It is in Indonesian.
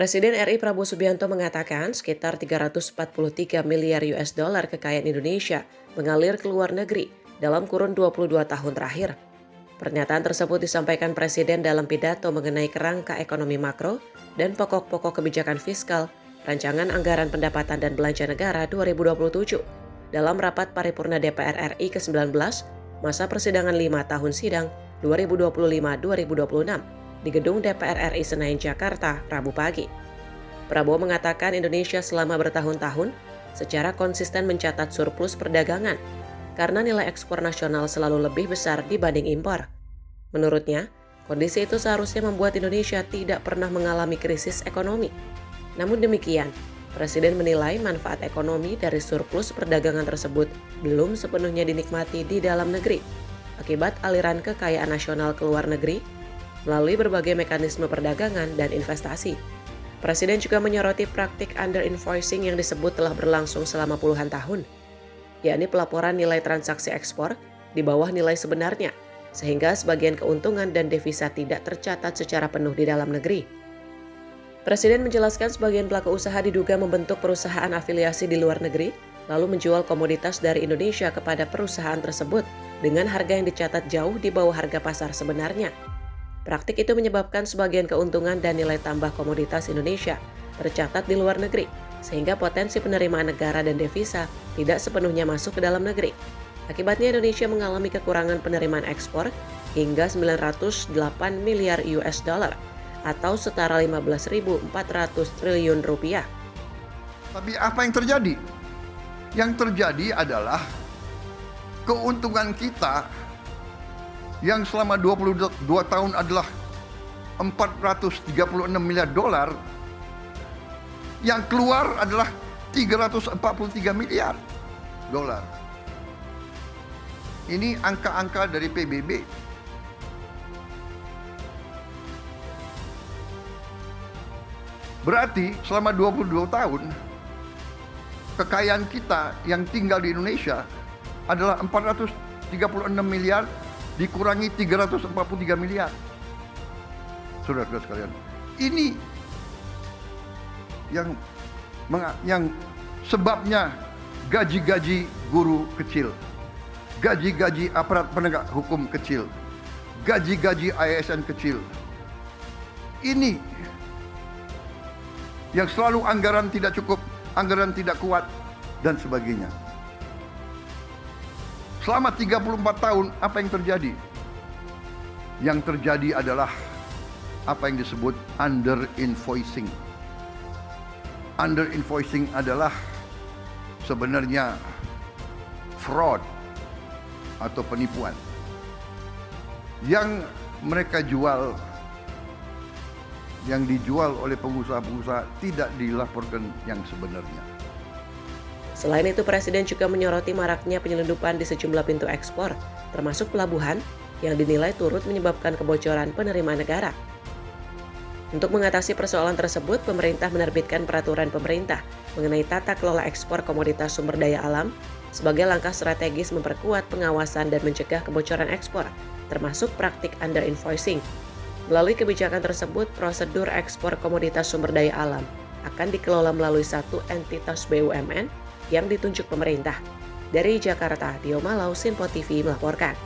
Presiden RI Prabowo Subianto mengatakan sekitar 343 miliar US dollar kekayaan Indonesia mengalir ke luar negeri dalam kurun 22 tahun terakhir. Pernyataan tersebut disampaikan Presiden dalam pidato mengenai kerangka ekonomi makro dan pokok-pokok kebijakan fiskal, rancangan anggaran pendapatan dan belanja negara 2027 dalam rapat paripurna DPR RI ke-19 masa persidangan 5 tahun sidang 2025-2026 di gedung DPR RI Senayan, Jakarta, Rabu pagi. Prabowo mengatakan Indonesia selama bertahun-tahun secara konsisten mencatat surplus perdagangan karena nilai ekspor nasional selalu lebih besar dibanding impor. Menurutnya, kondisi itu seharusnya membuat Indonesia tidak pernah mengalami krisis ekonomi. Namun demikian, Presiden menilai manfaat ekonomi dari surplus perdagangan tersebut belum sepenuhnya dinikmati di dalam negeri akibat aliran kekayaan nasional ke luar negeri melalui berbagai mekanisme perdagangan dan investasi. Presiden juga menyoroti praktik under-invoicing yang disebut telah berlangsung selama puluhan tahun, yakni pelaporan nilai transaksi ekspor di bawah nilai sebenarnya, sehingga sebagian keuntungan dan devisa tidak tercatat secara penuh di dalam negeri. Presiden menjelaskan sebagian pelaku usaha diduga membentuk perusahaan afiliasi di luar negeri, lalu menjual komoditas dari Indonesia kepada perusahaan tersebut dengan harga yang dicatat jauh di bawah harga pasar sebenarnya. Praktik itu menyebabkan sebagian keuntungan dan nilai tambah komoditas Indonesia tercatat di luar negeri, sehingga potensi penerimaan negara dan devisa tidak sepenuhnya masuk ke dalam negeri. Akibatnya Indonesia mengalami kekurangan penerimaan ekspor hingga 908 miliar US dollar atau setara 15.400 triliun rupiah. Tapi apa yang terjadi? Yang terjadi adalah keuntungan kita yang selama 22 tahun adalah 436 miliar dolar, yang keluar adalah 343 miliar dolar. Ini angka-angka dari PBB. Berarti selama 22 tahun, kekayaan kita yang tinggal di Indonesia adalah 436 miliar dikurangi 343 miliar. Saudara-saudara sekalian, ini yang sebabnya gaji-gaji guru kecil, gaji-gaji aparat penegak hukum kecil, gaji-gaji ASN kecil. Ini yang selalu anggaran tidak cukup, anggaran tidak kuat, dan sebagainya. Selama 34 tahun, apa yang terjadi? Yang terjadi adalah apa yang disebut under-invoicing. Under-invoicing adalah sebenarnya fraud atau penipuan yang mereka jual, yang dijual oleh pengusaha-pengusaha tidak dilaporkan yang sebenarnya. Selain itu, Presiden juga menyoroti maraknya penyelundupan di sejumlah pintu ekspor, termasuk pelabuhan, yang dinilai turut menyebabkan kebocoran penerimaan negara. Untuk mengatasi persoalan tersebut, pemerintah menerbitkan peraturan pemerintah mengenai tata kelola ekspor komoditas sumber daya alam sebagai langkah strategis memperkuat pengawasan dan mencegah kebocoran ekspor, termasuk praktik under-invoicing. Melalui kebijakan tersebut, prosedur ekspor komoditas sumber daya alam akan dikelola melalui satu entitas BUMN yang ditunjuk pemerintah. Dari Jakarta, Dio Malau, Sinpo TV melaporkan.